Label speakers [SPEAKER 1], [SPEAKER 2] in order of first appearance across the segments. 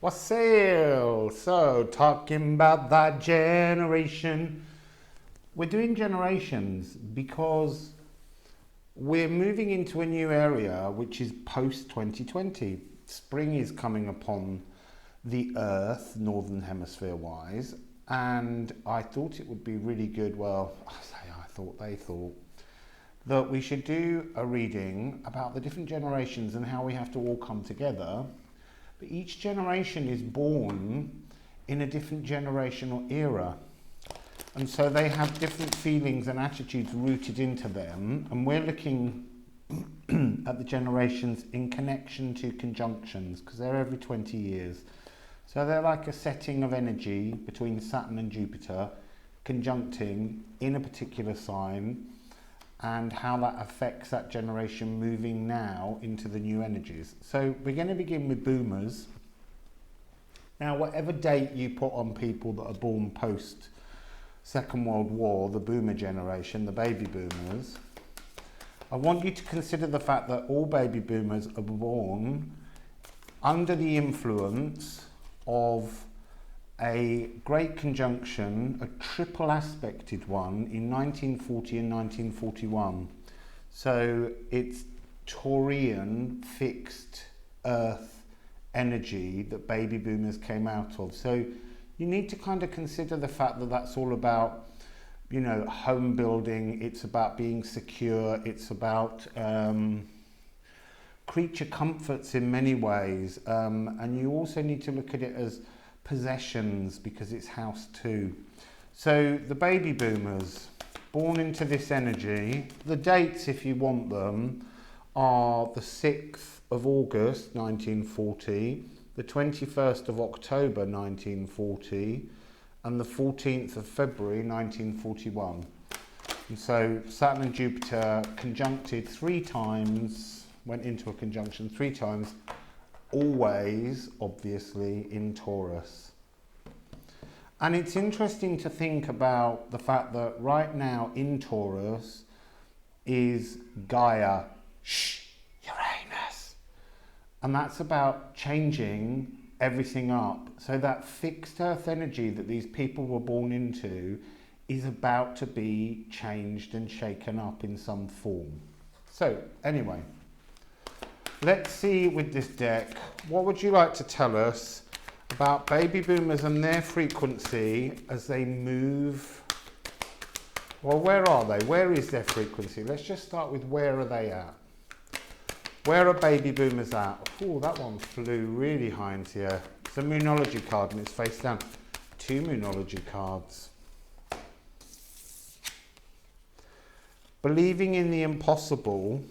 [SPEAKER 1] Wassail! So, talking about that generation. We're doing generations because we're moving into a new area which is post 2020. Spring is coming upon the Earth, Northern Hemisphere wise, and I thought it would be really good. Well, they thought that we should do a reading about the different generations and how we have to all come together. But each generation is born in a different generational era. And so they have different feelings and attitudes rooted into them. And we're looking at the generations in connection to conjunctions, because they're every 20 years. So they're like a setting of energy between Saturn and Jupiter conjuncting in a particular sign, and how that affects that generation moving now into the new energies. So we're going to begin with boomers. Now, whatever date you put on people that are born post Second World War, the boomer generation, the baby boomers, I want you to consider the fact that all baby boomers are born under the influence of a great conjunction, a triple aspected one, in 1940 and 1941. So it's Taurian fixed Earth energy that baby boomers came out of. So you need to kind of consider the fact that that's all about, you know, home building. It's about being secure. It's about creature comforts in many ways. And you also need to look at it as possessions, because it's house 2. So the baby boomers born into this energy, the dates, if you want them, are the 6th of August 1940, the 21st of October 1940, and the 14th of February 1941. And so Saturn and Jupiter conjuncted 3 times, went into a conjunction 3 times, always obviously in Taurus. And it's interesting to think about the fact that right now in Taurus is Gaia, Uranus. And that's about changing everything up. So that fixed Earth energy that these people were born into is about to be changed and shaken up in some form. So anyway, let's see with this deck, what would you like to tell us about baby boomers and their frequency as they move? Well, where are they? Where is their frequency? Let's just start with, where are they at? Where are baby boomers at? Oh, that one flew really high into here. It's a moonology card and it's face down. 2 moonology cards. Believing in the impossible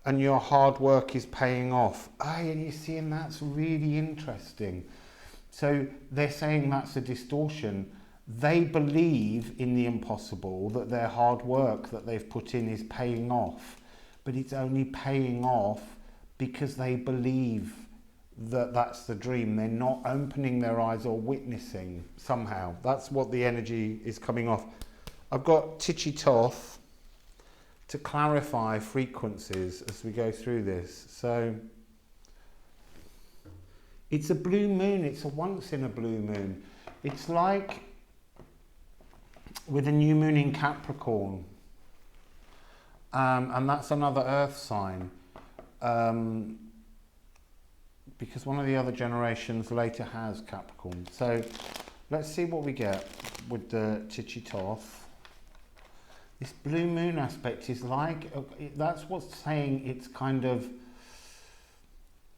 [SPEAKER 1] and your hard work is paying off. And you see, and that's really interesting. So they're saying that's a distortion. They believe in the impossible, that their hard work that they've put in is paying off. But it's only paying off because they believe that that's the dream. They're not opening their eyes or witnessing somehow. That's what the energy is coming off. I've got Titchy Toth to clarify frequencies as we go through this. So it's a blue moon. It's a once in a blue moon. It's like with a new moon in Capricorn. And that's another earth sign, because one of the other generations later has Capricorn. So let's see what we get with the Titchy Toth. This blue moon aspect is like, that's what's saying it's kind of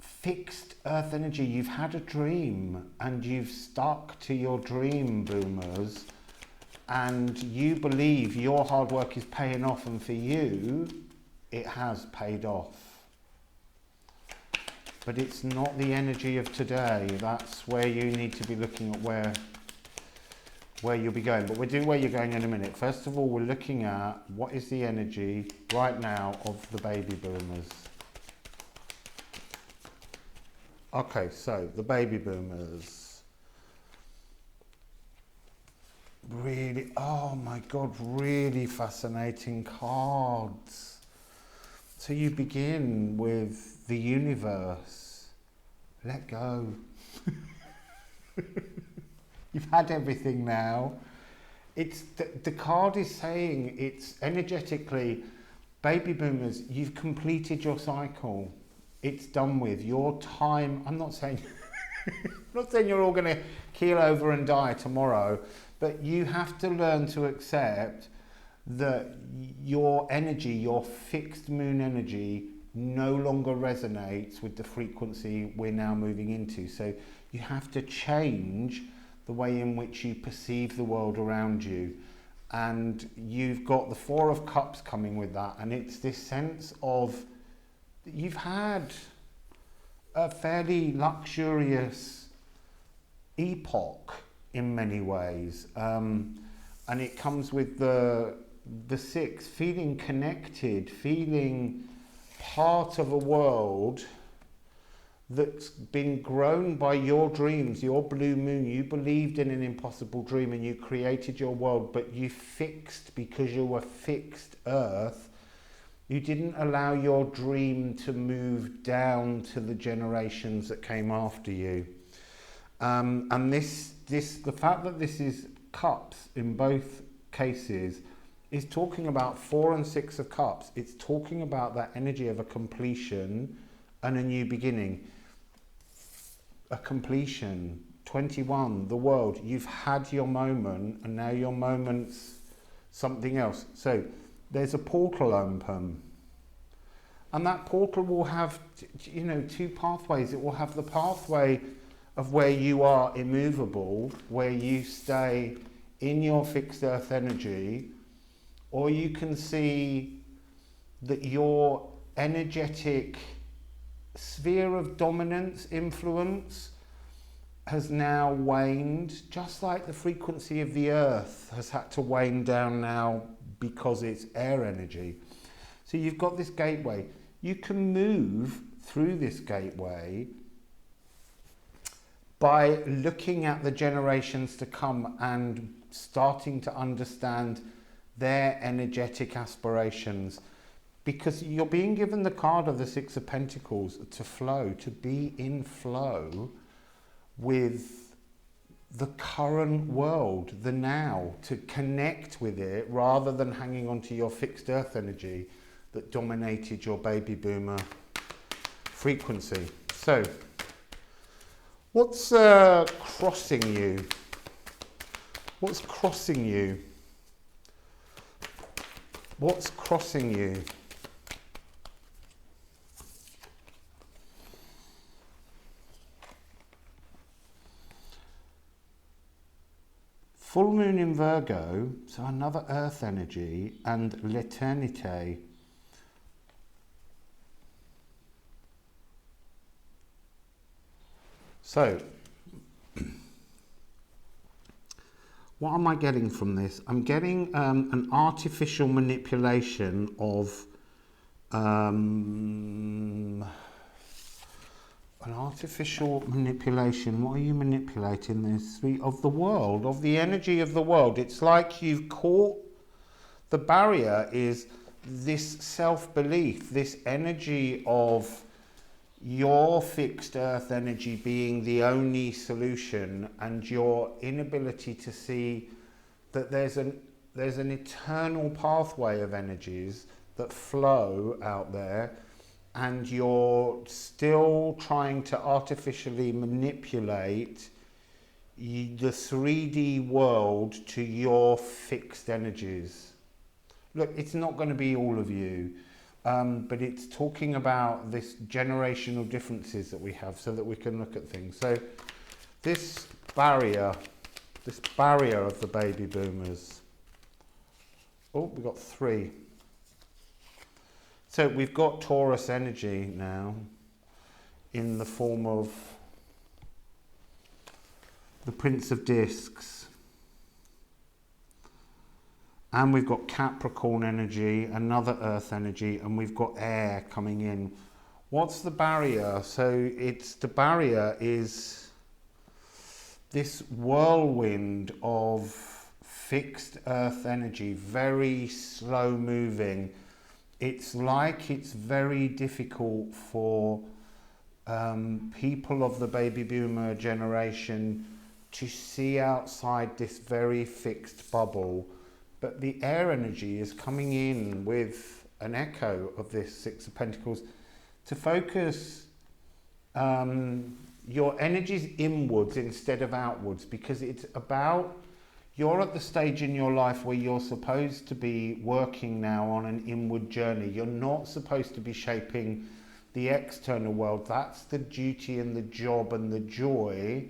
[SPEAKER 1] fixed earth energy. You've had a dream and you've stuck to your dream, boomers. And you believe your hard work is paying off, and for you, it has paid off. But it's not the energy of today. That's where you need to be looking at where you'll be going. But we'll do where you're going in a minute. First of all, we're looking at what is the energy right now of the baby boomers. Okay, so the baby boomers. Really, oh my God, really fascinating cards. So you begin with the universe, let go. You've had everything now. It's the card is saying, it's energetically, baby boomers, you've completed your cycle. It's done with. Your time, I'm not saying you're all going to keel over and die tomorrow, but you have to learn to accept that your energy, your fixed moon energy, no longer resonates with the frequency we're now moving into. So you have to change the way in which you perceive the world around you. And you've got the Four of Cups coming with that, and it's this sense of you've had a fairly luxurious epoch in many ways, and it comes with the Six, feeling connected, feeling part of a world that's been grown by your dreams, your blue moon. You believed in an impossible dream and you created your world, but you fixed, because you were fixed Earth, you didn't allow your dream to move down to the generations that came after you. And the fact that this is cups in both cases is talking about 4 and 6 of cups. It's talking about that energy of a completion and a new beginning. A completion. 21, the world. You've had your moment, and now your moment's something else. So there's a portal open, and that portal will have, two pathways. It will have the pathway of where you are immovable, where you stay in your fixed earth energy, or you can see that your energetic sphere of dominance, influence, has now waned, just like the frequency of the earth has had to wane down now because it's air energy. So you've got this gateway. You can move through this gateway by looking at the generations to come and starting to understand their energetic aspirations, because you're being given the card of the Six of Pentacles to flow, to be in flow with the current world, the now, to connect with it rather than hanging on to your fixed earth energy that dominated your baby boomer frequency. So, what's crossing you? What's crossing you? What's crossing you? Full moon in Virgo, so another earth energy, and l'éternité. So, what am I getting from this? I'm getting an artificial manipulation of what are you manipulating this? Of the world, of the energy of the world. It's like you've caught, the barrier is this self-belief, this energy of your fixed earth energy being the only solution, and your inability to see that there's an eternal pathway of energies that flow out there, and you're still trying to artificially manipulate the 3D world to your fixed energies. Look, it's not going to be all of you, but it's talking about this generational differences that we have so that we can look at things. So this barrier of the baby boomers. Oh, we've got 3. So we've got Taurus energy now in the form of the Prince of Discs. And we've got Capricorn energy, another earth energy, and we've got air coming in. What's the barrier? So the barrier is this whirlwind of fixed earth energy, very slow moving. It's like it's very difficult for people of the baby boomer generation to see outside this very fixed bubble. But the air energy is coming in with an echo of this Six of Pentacles to focus your energies inwards instead of outwards, because it's about, you're at the stage in your life where you're supposed to be working now on an inward journey. You're not supposed to be shaping the external world. That's the duty and the job and the joy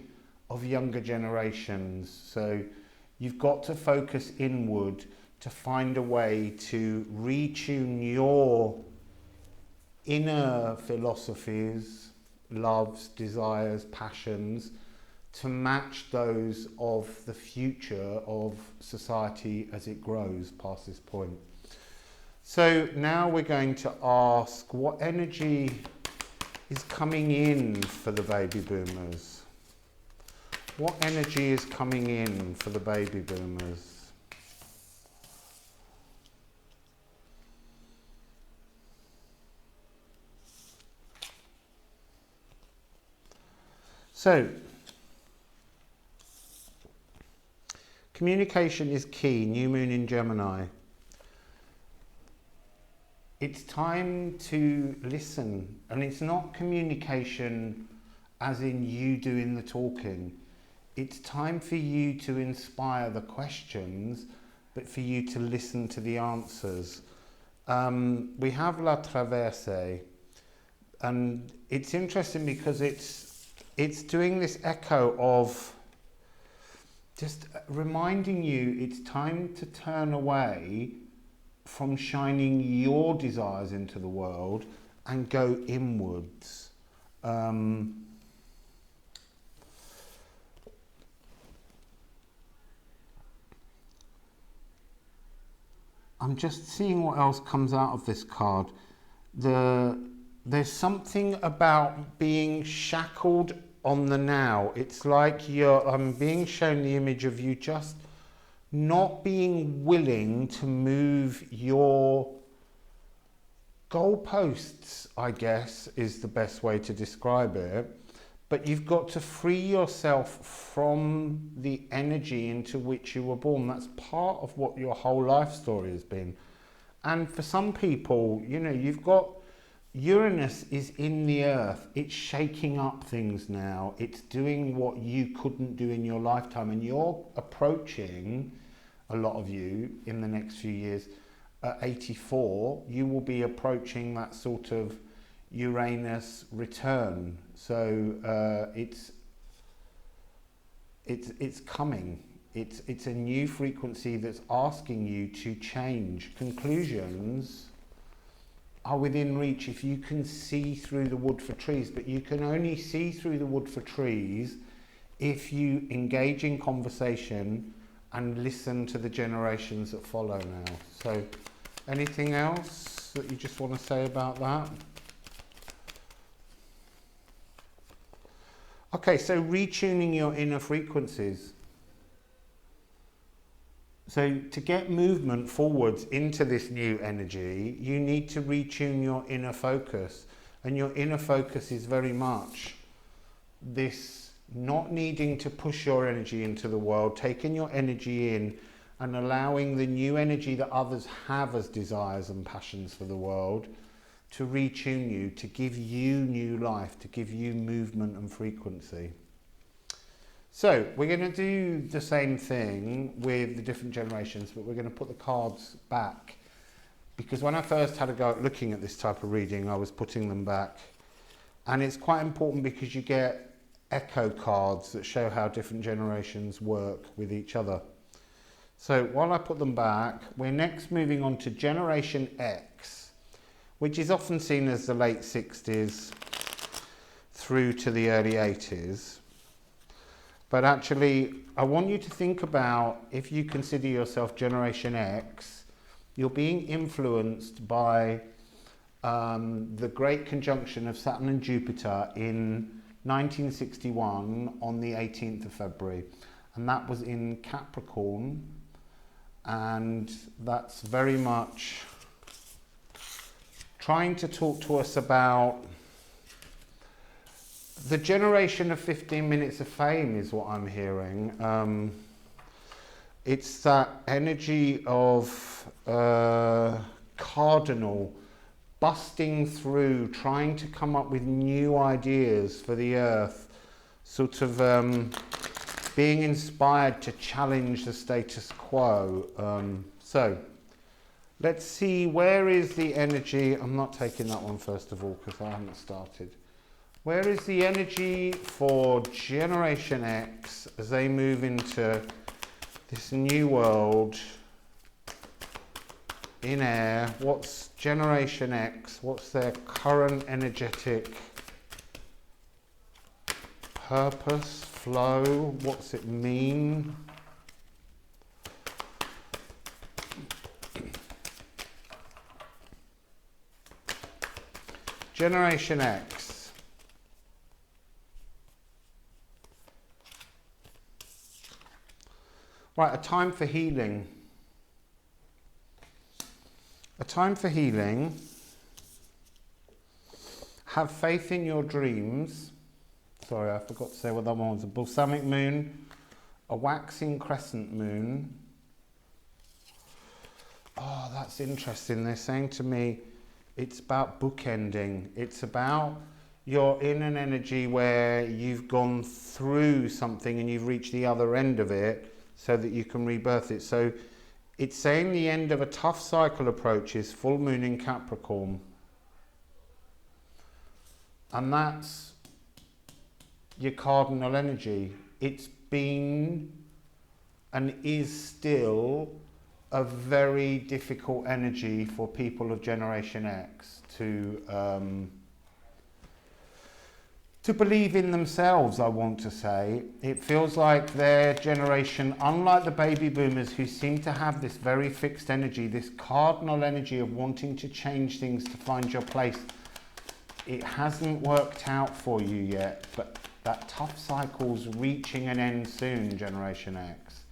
[SPEAKER 1] of younger generations. So you've got to focus inward to find a way to retune your inner philosophies, loves, desires, passions, to match those of the future of society as it grows past this point. So now we're going to ask, what energy is coming in for the baby boomers? What energy is coming in for the baby boomers? So, communication is key, new moon in Gemini. It's time to listen, and it's not communication as in you doing the talking. It's time for you to inspire the questions, but for you to listen to the answers. We have La Traverse, and it's interesting because it's doing this echo of just reminding you it's time to turn away from shining your desires into the world and go inwards. I'm just seeing what else comes out of this card. There's something about being shackled on the now. It's like I'm being shown the image of you just not being willing to move your goalposts, I guess, is the best way to describe it. But you've got to free yourself from the energy into which you were born. That's part of what your whole life story has been. And for some people, you know, you've got Uranus is in the earth. It's shaking up things now. It's doing what you couldn't do in your lifetime. And you're approaching, a lot of you, in the next few years, at 84, you will be approaching that sort of Uranus return. So it's coming. It's a new frequency that's asking you to change. Conclusions are within reach if you can see through the wood for trees, but you can only see through the wood for trees if you engage in conversation and listen to the generations that follow now. So anything else that you just want to say about that? Okay, so retuning your inner frequencies. So to get movement forwards into this new energy, you need to retune your inner focus. And your inner focus is very much this not needing to push your energy into the world, taking your energy in and allowing the new energy that others have as desires and passions for the world to retune you, to give you new life, to give you movement and frequency. So we're going to do the same thing with the different generations, but we're going to put the cards back, because when I first had a go at looking at this type of reading, I was putting them back. And it's quite important because you get echo cards that show how different generations work with each other. So while I put them back, we're next moving on to Generation X, which is often seen as the late 60s through to the early 80s. But actually, I want you to think about, if you consider yourself Generation X, you're being influenced by the great conjunction of Saturn and Jupiter in 1961 on the 18th of February. And that was in Capricorn. And that's very much trying to talk to us about The generation of 15 minutes of fame is what I'm hearing. It's that energy of cardinal busting through, trying to come up with new ideas for the earth, sort of being inspired to challenge the status quo. So let's see, where is the energy? I'm not taking that one first of all because I haven't started. Where is the energy for Generation X as they move into this new world in air? What's Generation X? What's their current energetic purpose, flow? What's it mean? Generation X. Right, a time for healing. A time for healing. Have faith in your dreams. Sorry, I forgot to say what that one was. A balsamic moon, a waxing crescent moon. Oh, that's interesting. They're saying to me, it's about bookending. It's about you're in an energy where you've gone through something and you've reached the other end of it so that you can rebirth it. So it's saying the end of a tough cycle approaches, full moon in Capricorn. And that's your cardinal energy. It's been and is still a very difficult energy for people of Generation X to believe in themselves, I want to say. It feels like their generation, unlike the baby boomers who seem to have this very fixed energy, this cardinal energy of wanting to change things to find your place, it hasn't worked out for you yet, but that tough cycle's reaching an end soon, Generation X.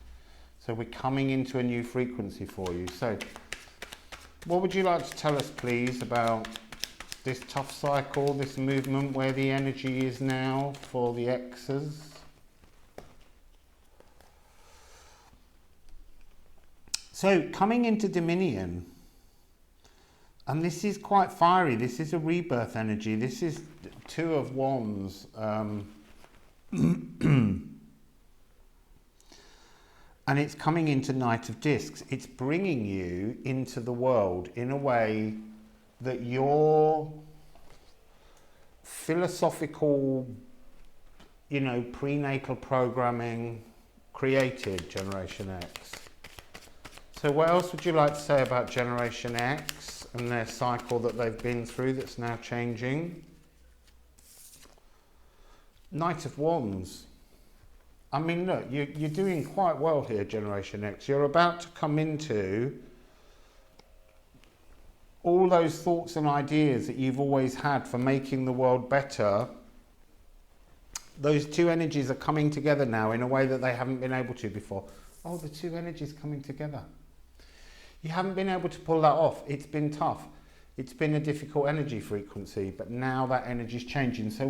[SPEAKER 1] So we're coming into a new frequency for you. So what would you like to tell us, please, about this tough cycle, this movement, where the energy is now for the X's? So coming into Dominion, and this is quite fiery. This is a rebirth energy. This is Two of Wands. And it's coming into Knight of Discs. It's bringing you into the world in a way that your philosophical, prenatal programming created, Generation X. So what else would you like to say about Generation X and their cycle that they've been through that's now changing? Knight of Wands. I mean, look, you're doing quite well here, Generation X. You're about to come into all those thoughts and ideas that you've always had for making the world better. Those two energies are coming together now in a way that they haven't been able to before. Oh, the two energies coming together. You haven't been able to pull that off. It's been tough. It's been a difficult energy frequency, but now that energy is changing. So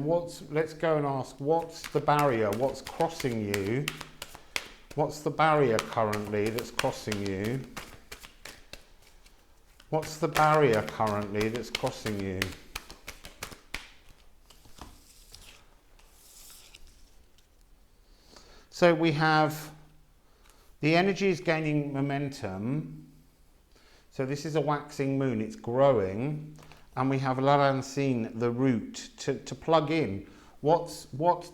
[SPEAKER 1] let's go and ask, what's the barrier? What's crossing you? What's the barrier currently that's crossing you? What's the barrier currently that's crossing you? So we have the energy is gaining momentum. So this is a waxing moon, it's growing, and we have L'Arancine, the root, to plug in. What's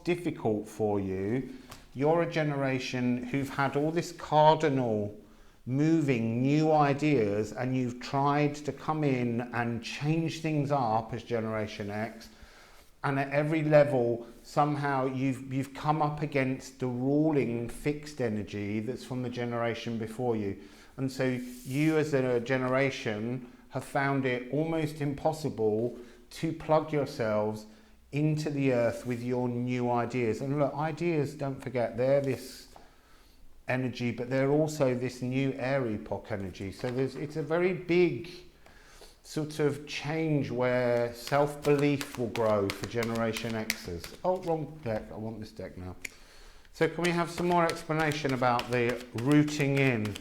[SPEAKER 1] difficult for you? You're a generation who've had all this cardinal moving new ideas, and you've tried to come in and change things up as Generation X, and at every level somehow you've come up against the ruling fixed energy that's from the generation before you. And so you as a generation have found it almost impossible to plug yourselves into the earth with your new ideas. And look, ideas, don't forget, they're this energy, but they're also this new Air Epoch energy. So it's a very big sort of change where self-belief will grow for Generation X's. Oh, wrong deck. I want this deck now. So can we have some more explanation about the rooting in?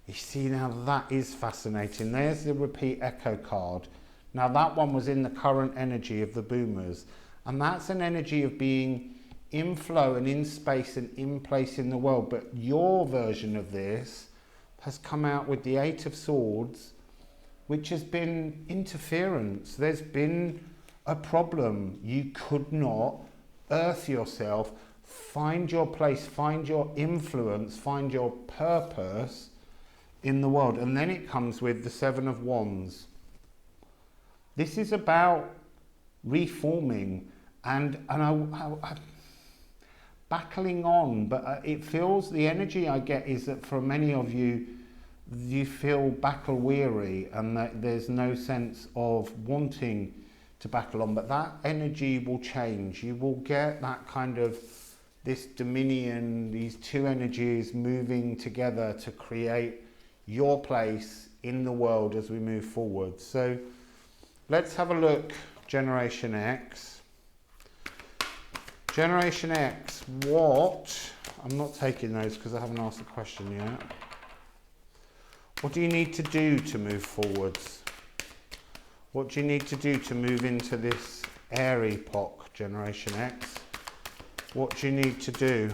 [SPEAKER 1] You see, now that is fascinating. There's the repeat echo card. Now that one was in the current energy of the boomers. And that's an energy of being in flow and in space and in place in the world. But your version of this has come out with the Eight of Swords, which has been interference. There's been a problem. You could not earth yourself, find your place, find your influence, find your purpose in the world. And then it comes with the Seven of Wands. This is about reforming and I battling on, but it feels, the energy I get is that for many of you, you feel battle weary and that there's no sense of wanting to battle on, but that energy will change. You will get that kind of, this dominion, these two energies moving together to create your place in the world as we move forward. So let's have a look, Generation X. Generation X, what? I'm not taking those because I haven't asked the question yet. What do you need to do to move forwards? What do you need to do to move into this Air Epoch, Generation X? What do you need to do?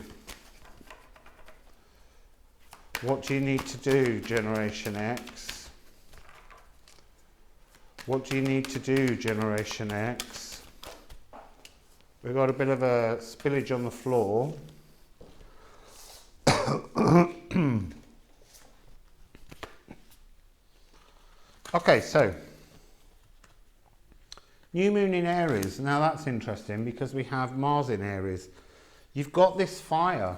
[SPEAKER 1] What do you need to do, Generation X? What do you need to do, Generation X? We've got a bit of a spillage on the floor. Okay, so new moon in Aries. Now that's interesting because we have Mars in Aries. You've got this fire.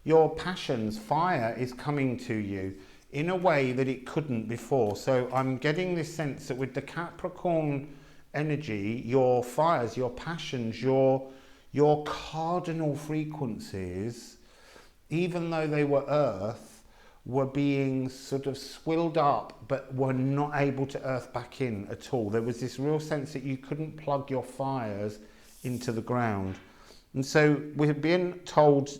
[SPEAKER 1] Your passions, fire is coming to you in a way that it couldn't before. So I'm getting this sense that with the Capricorn energy, your fires, your passions, your cardinal frequencies, even though they were earth, were being sort of swilled up, but were not able to earth back in at all. There was this real sense that you couldn't plug your fires into the ground. And so we're being told,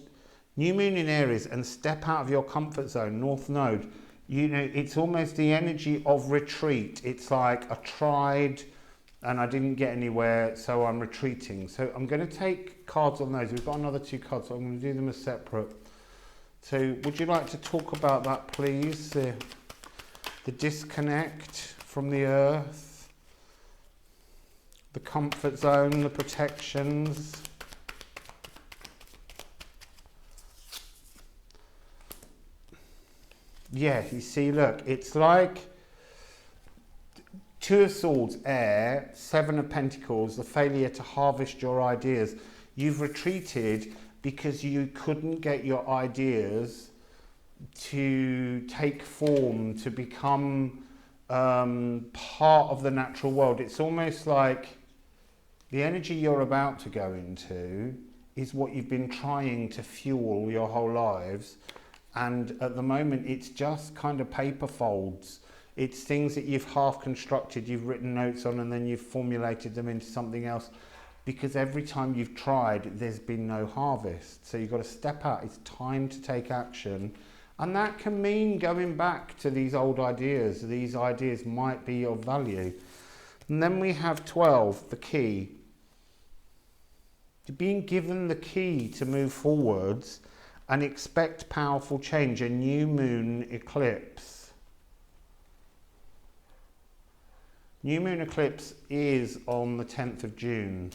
[SPEAKER 1] new moon in Aries, and step out of your comfort zone, North Node. You know, it's almost the energy of retreat. It's like, I tried and I didn't get anywhere, so I'm retreating. So I'm going to take cards on those. We've got another two cards, so I'm going to do them as separate. So would you like to talk about that, please? The disconnect from the earth, the comfort zone, the protections. Yeah, you see, look, it's like Two of Swords, air, Seven of Pentacles, the failure to harvest your ideas. You've retreated because you couldn't get your ideas to take form, to become part of the natural world. It's almost like the energy you're about to go into is what you've been trying to fuel your whole lives. And at the moment, it's just kind of paper folds. It's things that you've half constructed, you've written notes on, and then you've formulated them into something else. Because every time you've tried, there's been no harvest. So you've got to step out. It's time to take action. And that can mean going back to these old ideas. These ideas might be of value. And then we have 12, the key. You're being given the key to move forwards and expect powerful change, a new moon eclipse. New moon eclipse is on the 10th of June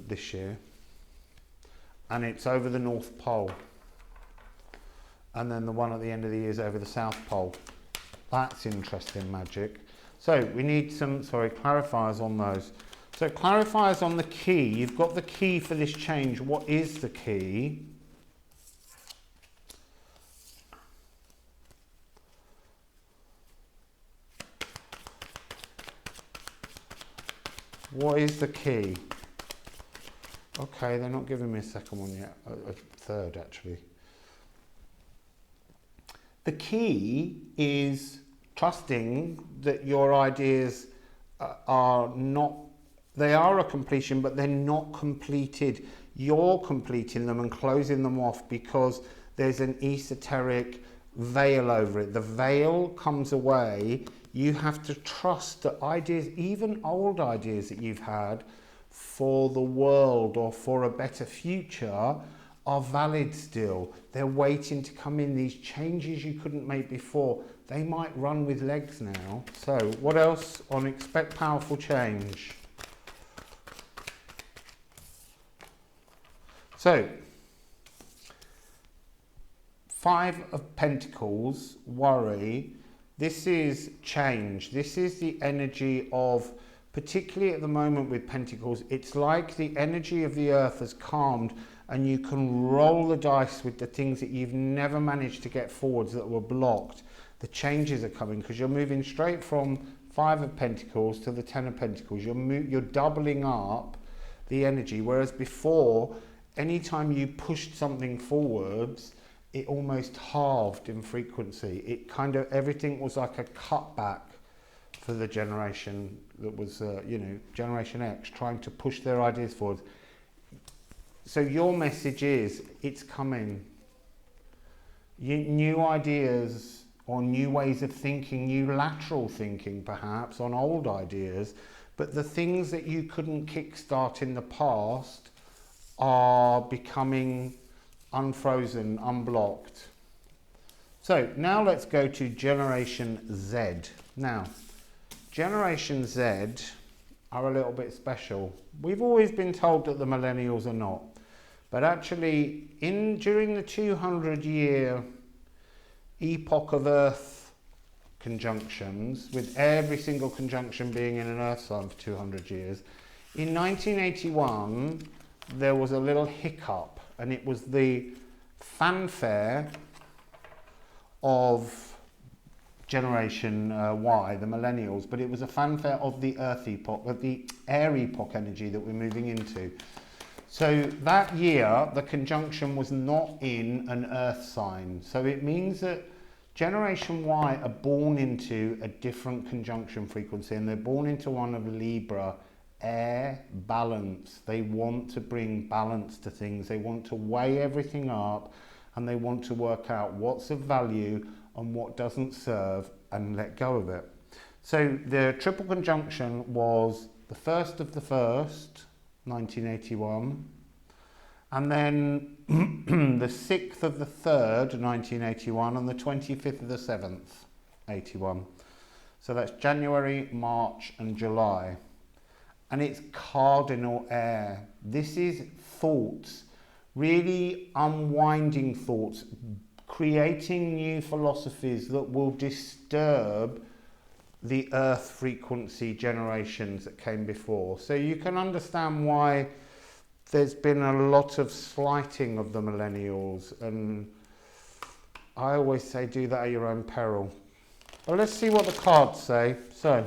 [SPEAKER 1] this year, and it's over the North Pole, and then the one at the end of the year is over the South Pole. That's interesting magic. So we need some, clarifiers on those. So clarifiers on the key. You've got the key for this change. What is the key? What is the key? Okay, they're not giving me a second one yet. A third, actually. The key is trusting that your ideas are not, they are a completion, but they're not completed. You're completing them and closing them off because there's an esoteric veil over it. The veil comes away. You have to trust that ideas, even old ideas that you've had for the world or for a better future, are valid still. They're waiting to come in. These changes you couldn't make before, they might run with legs now. So what else on expect powerful change? So 5 of Pentacles, worry. This is change. This is the energy of, particularly at the moment with Pentacles, it's like the energy of the earth has calmed and you can roll the dice with the things that you've never managed to get forwards that were blocked. The changes are coming because you're moving straight from 5 of Pentacles to the 10 of Pentacles. You're doubling up the energy, whereas before, anytime you pushed something forwards, it almost halved in frequency. It kind of, everything was like a cutback for the generation that was, Generation X, trying to push their ideas forward. So your message is, it's coming. New ideas or new ways of thinking, new lateral thinking perhaps on old ideas, but the things that you couldn't kickstart in the past are becoming unfrozen, unblocked. So now let's go to Generation Z. Now, Generation Z are a little bit special. We've always been told that the Millennials are not, but actually during the 200-year epoch of Earth conjunctions, with every single conjunction being in an Earth sign for 200 years, in 1981 there was a little hiccup, and it was the fanfare of Generation Y, the Millennials, but it was a fanfare of the Earth Epoch, of the Air Epoch energy that we're moving into. So that year, the conjunction was not in an Earth sign. So it means that Generation Y are born into a different conjunction frequency, and they're born into one of Libra, air, balance. They want to bring balance to things. They want to weigh everything up, and they want to work out what's of value and what doesn't serve and let go of it. So the triple conjunction was the 1st of the 1st, 1981, and then the 6th of the 3rd, 1981, and the 25th of the 7th, 81. So that's January, March and July. And it's cardinal air. This is thoughts, really unwinding thoughts, creating new philosophies that will disturb the Earth frequency generations that came before. So you can understand why there's been a lot of slighting of the Millennials, and I always say do that at your own peril. But let's see what the cards say. So,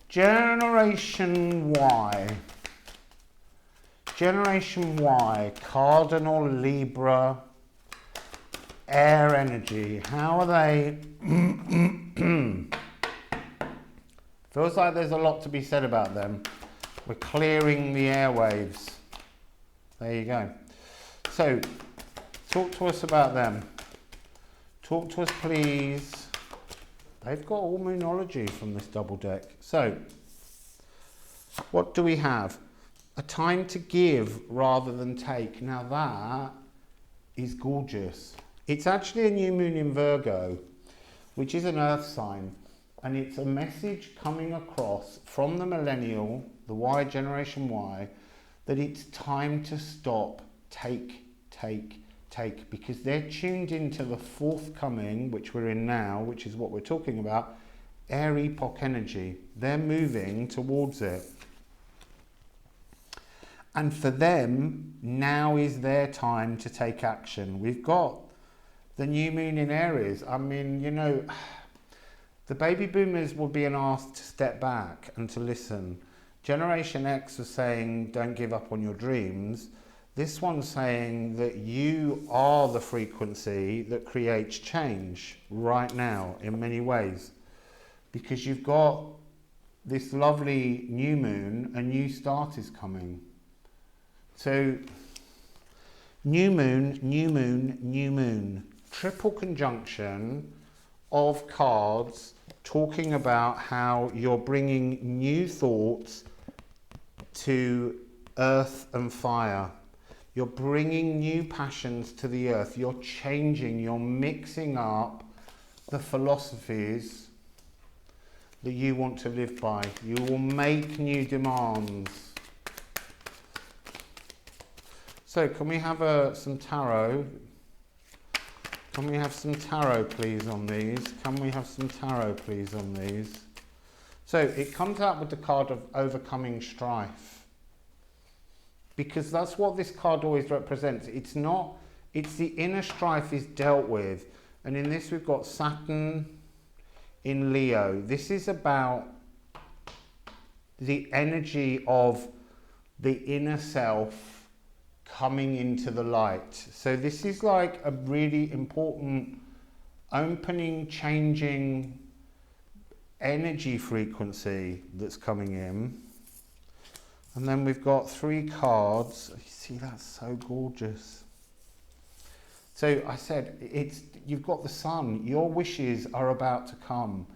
[SPEAKER 1] Generation Y. Generation Y, cardinal Libra, air energy. How are they? Feels like there's a lot to be said about them. We're clearing the airwaves. There you go. So, talk to us about them. Talk to us, please. They've got all moonology from this double deck. So, what do we have? A time to give rather than take. Now that is gorgeous. It's actually a new moon in Virgo, which is an earth sign. And it's a message coming across from the millennial, the Y, Generation Y, that it's time to stop, take, because they're tuned into the forthcoming, which we're in now, which is what we're talking about, Air Epoch energy. They're moving towards it. And for them, now is their time to take action. We've got the new moon in Aries. I mean, you know, the baby boomers were being asked to step back and to listen. Generation X was saying, don't give up on your dreams. This one's saying that you are the frequency that creates change right now in many ways, because you've got this lovely new moon, a new start is coming. So new moon, new moon, new moon, triple conjunction of cards talking about how you're bringing new thoughts to earth and fire. You're bringing new passions to the earth. You're changing, you're mixing up the philosophies that you want to live by. You will make new demands. So can we have some tarot? Can we have some tarot please on these? Can we have some tarot please on these? So it comes out with the card of overcoming strife, because that's what this card always represents. It's the inner strife is dealt with. And in this we've got Saturn in Leo. This is about the energy of the inner self coming into the light. So this is like a really important opening, changing energy frequency that's coming in. And then we've got 3 cards. You see, that's so gorgeous. So I said, you've got the sun. Your wishes are about to come.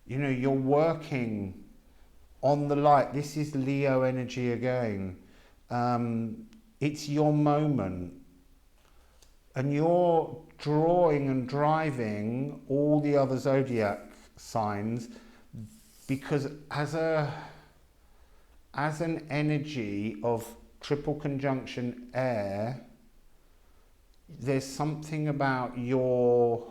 [SPEAKER 1] You know, you're working on the light. This is Leo energy again. It's your moment. And you're drawing and driving all the other zodiac signs, because as an energy of triple conjunction air, there's something about you've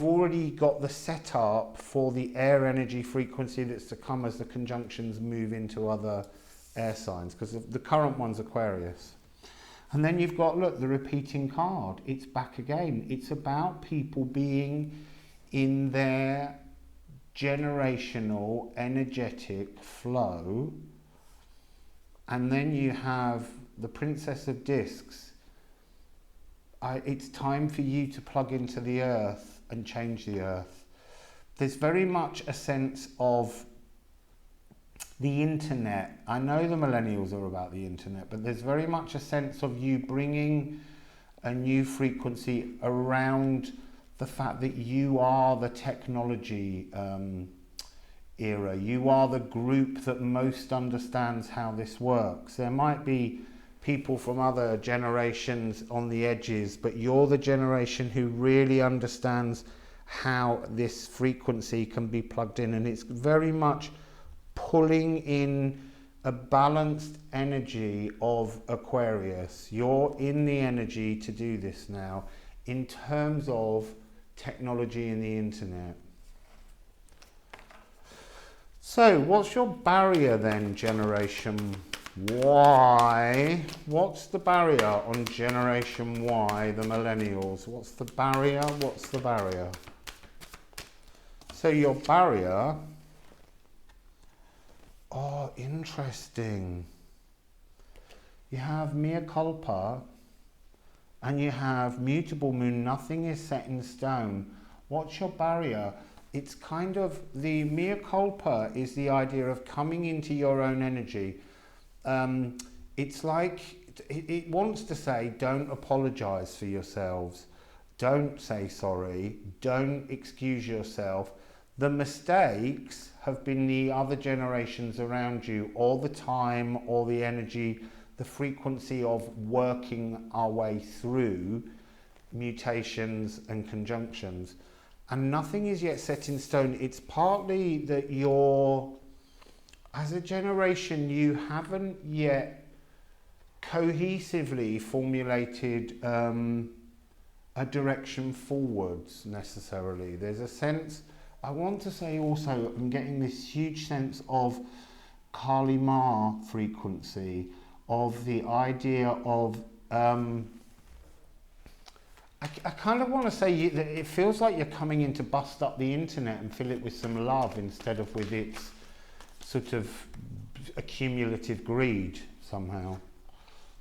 [SPEAKER 1] already got the setup for the air energy frequency that's to come as the conjunctions move into other air signs, because the current one's Aquarius. And then you've got, look, the repeating card. It's back again. It's about people being in their generational energetic flow. And then you have the Princess of Discs. It's time for you to plug into the earth and change the earth. There's very much a sense of the internet. I know the millennials are about the internet, but there's very much a sense of you bringing a new frequency around the fact that you are the technology era. You are the group that most understands how this works. There might be people from other generations on the edges, but you're the generation who really understands how this frequency can be plugged in, and it's very much pulling in a balanced energy of Aquarius. You're in the energy to do this now in terms of technology and the internet. So what's your barrier then, Generation Y? What's the barrier on Generation Y, the millennials? What's the barrier? What's the barrier? So your barrier, oh, interesting. You have mea culpa and you have mutable moon. Nothing is set in stone. What's your barrier? It's kind of, the mea culpa is the idea of coming into your own energy. It's like, it wants to say, don't apologize for yourselves. Don't say sorry. Don't excuse yourself. The mistakes have been the other generations around you, or the time, or the energy, the frequency of working our way through mutations and conjunctions. And nothing is yet set in stone. It's partly that you're, as a generation, you haven't yet cohesively formulated a direction forwards necessarily. There's a sense, I want to say also, I'm getting this huge sense of Kali Ma frequency, of the idea of, I kind of want to say that it feels like you're coming in to bust up the internet and fill it with some love instead of with its sort of accumulative greed somehow.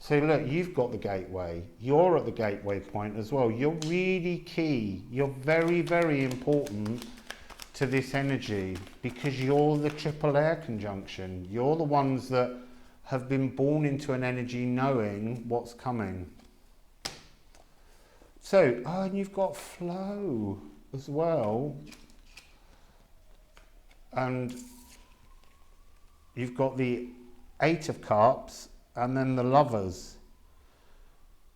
[SPEAKER 1] So look, you've got the gateway. You're at the gateway point as well. You're really key. You're very, very important to this energy because you're the triple air conjunction. You're the ones that have been born into an energy knowing what's coming. So, and you've got flow as well. And you've got the Eight of Cups and then the Lovers.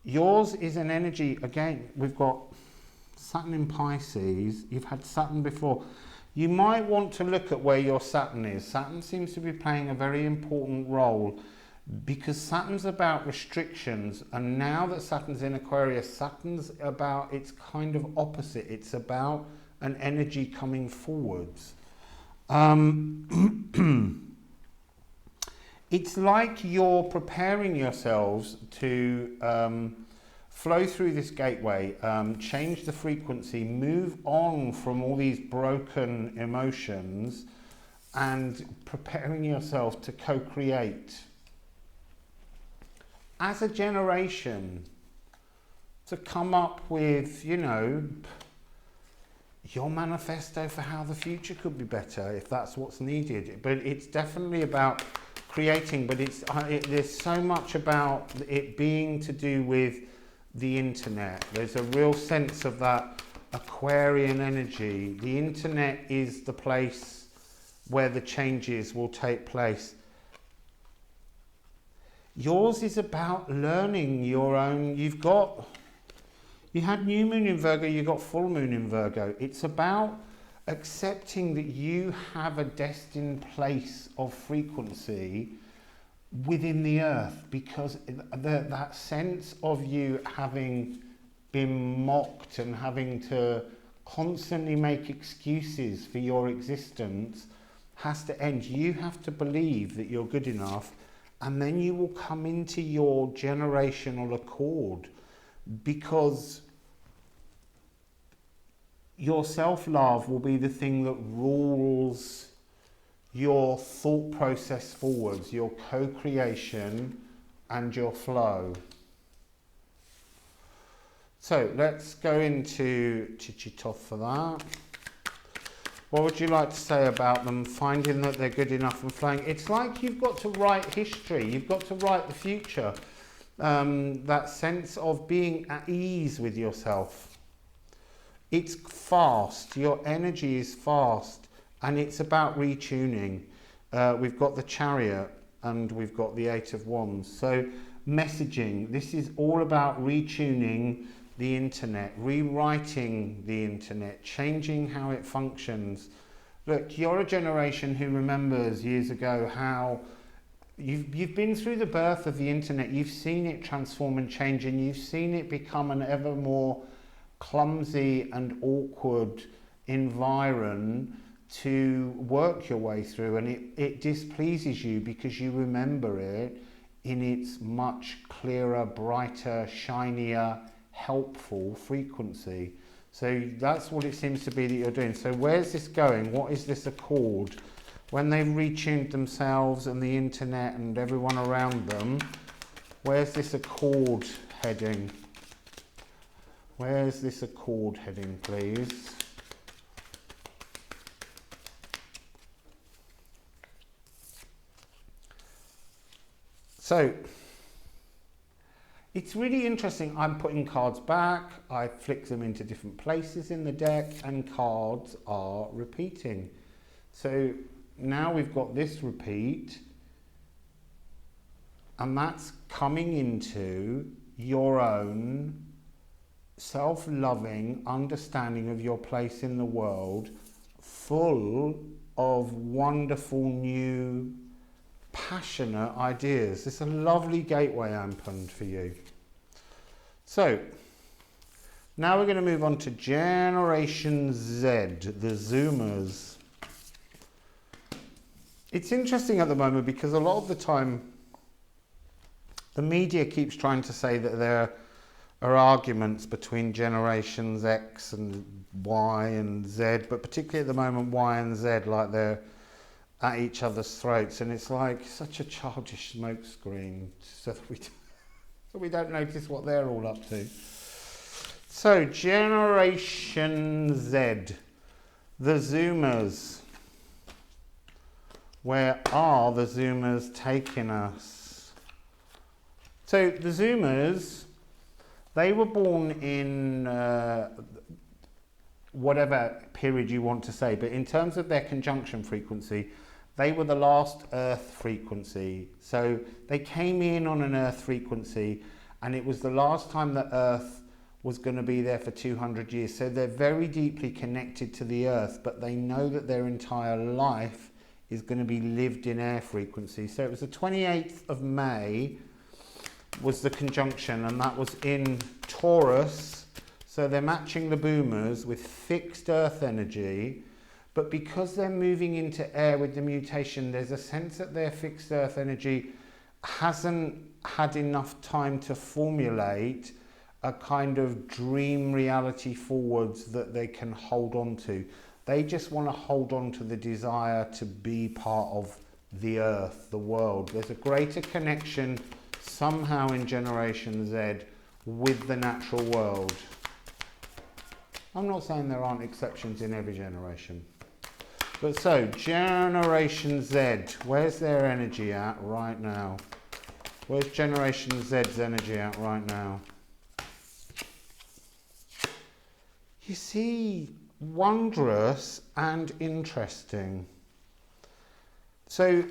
[SPEAKER 1] Yours is an energy, again, we've got Saturn in Pisces. You've had Saturn before. You might want to look at where your Saturn is. Saturn seems to be playing a very important role because Saturn's about restrictions, and now that Saturn's in Aquarius, Saturn's about, it's kind of opposite. It's about an energy coming forwards. It's like you're preparing yourselves to flow through this gateway, change the frequency, move on from all these broken emotions, and preparing yourself to co-create as a generation, to come up with, you know, your manifesto for how the future could be better, if that's what's needed. But it's definitely about creating, but there's so much about it being to do with the internet. There's a real sense of that Aquarian energy. The internet is the place where the changes will take place. Yours is about learning your own. You had new moon in Virgo, you got full moon in Virgo. It's about accepting that you have a destined place of frequency within the earth, because that sense of you having been mocked and having to constantly make excuses for your existence has to end. You have to believe that you're good enough, and then you will come into your generational accord, because your self-love will be the thing that rules your thought process forwards, your co-creation and your flow. So let's go into Chichitov for that. What would you like to say about them finding that they're good enough and flowing? It's like you've got to write history, you've got to write the future. That sense of being at ease with yourself. It's fast, your energy is fast, and it's about retuning. We've got the Chariot and we've got the Eight of Wands. So messaging, this is all about retuning the internet, rewriting the internet, changing how it functions. Look, you're a generation who remembers years ago how you've been through the birth of the internet, you've seen it transform and change, and you've seen it become an ever more clumsy and awkward environment to work your way through, and it displeases you because you remember it in its much clearer, brighter, shinier, helpful frequency. So that's what it seems to be that you're doing. So where's this going? What is this accord? When they've retuned themselves and the internet and everyone around them, where's this accord heading? Where's this accord heading, please? So, it's really interesting. I'm putting cards back, I flick them into different places in the deck, and cards are repeating. So now we've got this repeat, and that's coming into your own self-loving understanding of your place in the world, full of wonderful new passionate ideas. It's a lovely gateway opened for you. So now we're going to move on to Generation Z, the Zoomers. It's interesting at the moment because a lot of the time the media keeps trying to say that there are arguments between generations X and Y and Z, but particularly at the moment Y and Z, like they're at each other's throats, and it's like such a childish smokescreen. So that so we don't notice what they're all up to. So, Generation Z, the Zoomers. Where are the Zoomers taking us? So, the Zoomers, they were born in whatever period you want to say, but in terms of their conjunction frequency, they were the last Earth frequency. So they came in on an Earth frequency, and it was the last time that Earth was going to be there for 200 years. So they're very deeply connected to the Earth, but they know that their entire life is going to be lived in air frequency. So it was the 28th of May was the conjunction, and that was in Taurus. So they're matching the boomers with fixed Earth energy, but because they're moving into air with the mutation, there's a sense that their fixed Earth energy hasn't had enough time to formulate a kind of dream reality forwards that they can hold on to. They just want to hold on to the desire to be part of the Earth, the world. There's a greater connection somehow in Generation Z with the natural world. I'm not saying there aren't exceptions in every generation. But so, Generation Z, where's their energy at right now? Where's Generation Z's energy at right now? You see, wondrous and interesting. So,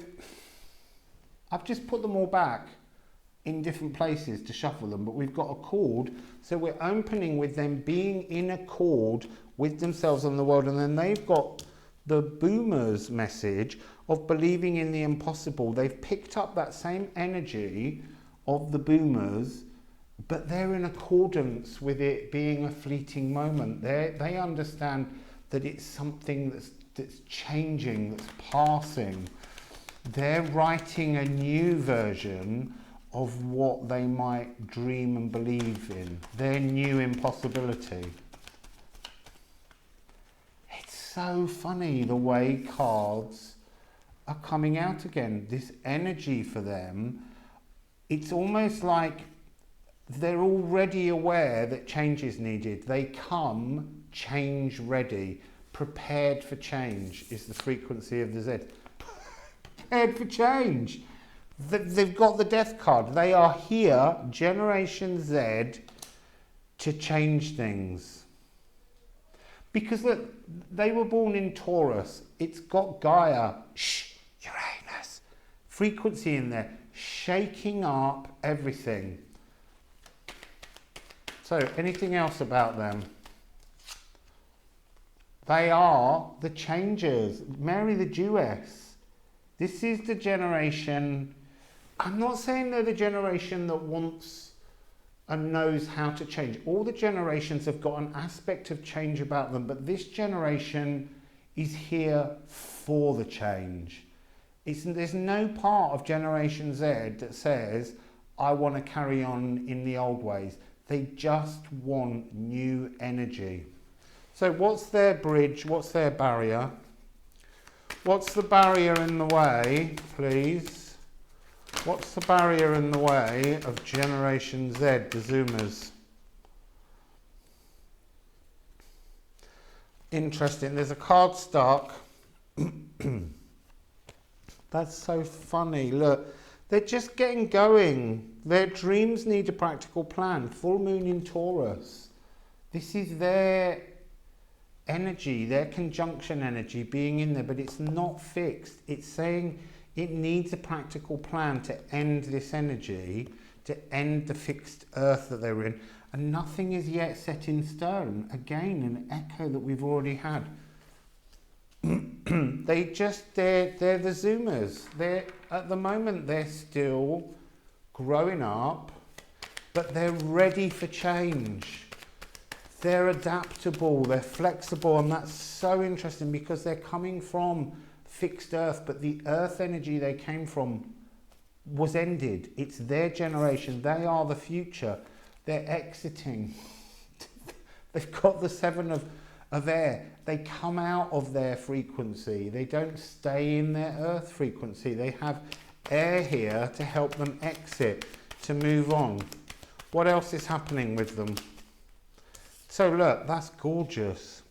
[SPEAKER 1] I've just put them all back in different places to shuffle them, but we've got a chord, so we're opening with them being in accord with themselves and the world, and then they've got the boomers message of believing in the impossible. They've picked up that same energy of the boomers, but they're in accordance with it being a fleeting moment. They understand that it's something that's changing, that's passing. They're writing a new version of what they might dream and believe in, their new impossibility. It's so funny the way cards are coming out again. This energy for them, it's almost like they're already aware that change is needed. They come change ready, prepared for change is the frequency of the Z. Prepared for change. They've got the death card. They are here, Generation Z, to change things. Because look, they were born in Taurus. It's got Gaia, Uranus, frequency in there, shaking up everything. So, anything else about them? They are the changers. Mary the Jewess. This is the generation. I'm not saying they're the generation that wants and knows how to change. All the generations have got an aspect of change about them, but this generation is here for the change. There's no part of Generation Z that says, I want to carry on in the old ways. They just want new energy. So what's their bridge? What's their barrier? What's the barrier in the way, please? What's the barrier in the way of Generation Z, the Zoomers? Interesting, there's a card stuck. That's so funny. Look, they're just getting going. Their dreams need a practical plan. Full moon in Taurus. This is their energy, their conjunction energy being in there, but it's not fixed. It's saying it needs a practical plan to end this energy, to end the fixed earth that they're in. And nothing is yet set in stone. Again, an echo that we've already had. they're the Zoomers. At the moment, they're still growing up, but they're ready for change. They're adaptable, they're flexible, and that's so interesting because they're coming from fixed earth, but the earth energy they came from was ended. It's their generation. They are the future. They're exiting. They've got the 7 of air. They come out of their frequency. They don't stay in their earth frequency. They have air here to help them exit, to move on. What else is happening with them? So look, that's gorgeous.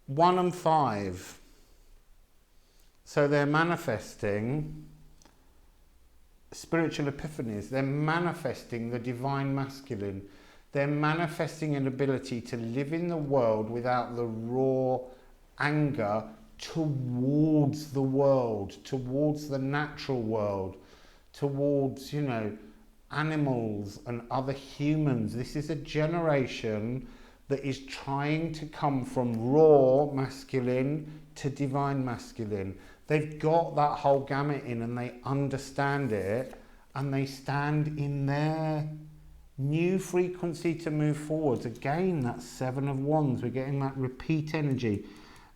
[SPEAKER 1] 1 and 5. So they're manifesting spiritual epiphanies. They're manifesting the divine masculine. They're manifesting an ability to live in the world without the raw anger towards the world, towards the natural world, towards, you know, animals and other humans. This is a generation that is trying to come from raw masculine to divine masculine. They've got that whole gamut in and they understand it, and they stand in their new frequency to move forwards. Again, that's 7 of Wands. We're getting that repeat energy.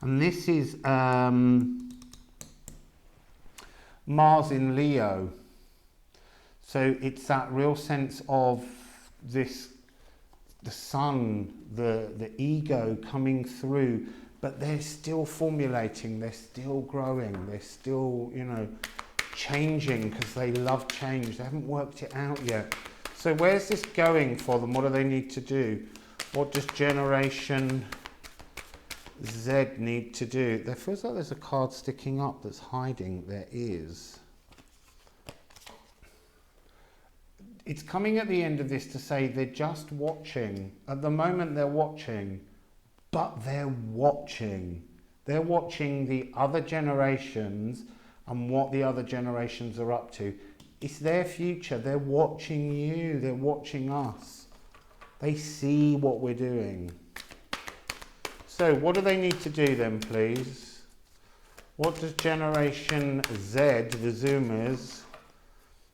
[SPEAKER 1] And this is Mars in Leo. So it's that real sense of this, the sun, the ego coming through, but they're still formulating, they're still growing, they're still, you know, changing because they love change. They haven't worked it out yet. So where's this going for them? What do they need to do? What does Generation Z need to do? There feels like there's a card sticking up that's hiding. There is. It's coming at the end of this to say they're just watching. At the moment they're watching, but they're watching. They're watching the other generations and what the other generations are up to. It's their future. They're watching you. They're watching us. They see what we're doing. So what do they need to do then, please? What does Generation Z, the Zoomers,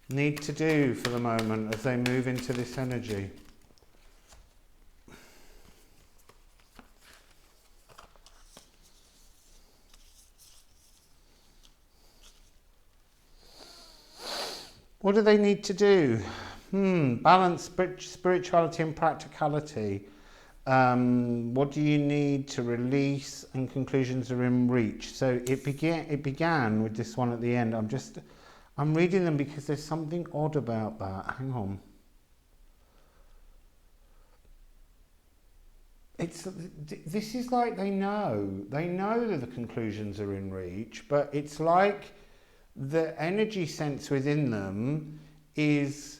[SPEAKER 1] need to do for the moment as they move into this energy? What do they need to do? Balance spirituality and practicality. What do you need to release? And conclusions are in reach. So it began with this one at the end. I'm reading them because there's something odd about that. Hang on. This is like they know that the conclusions are in reach, but it's like the energy sense within them is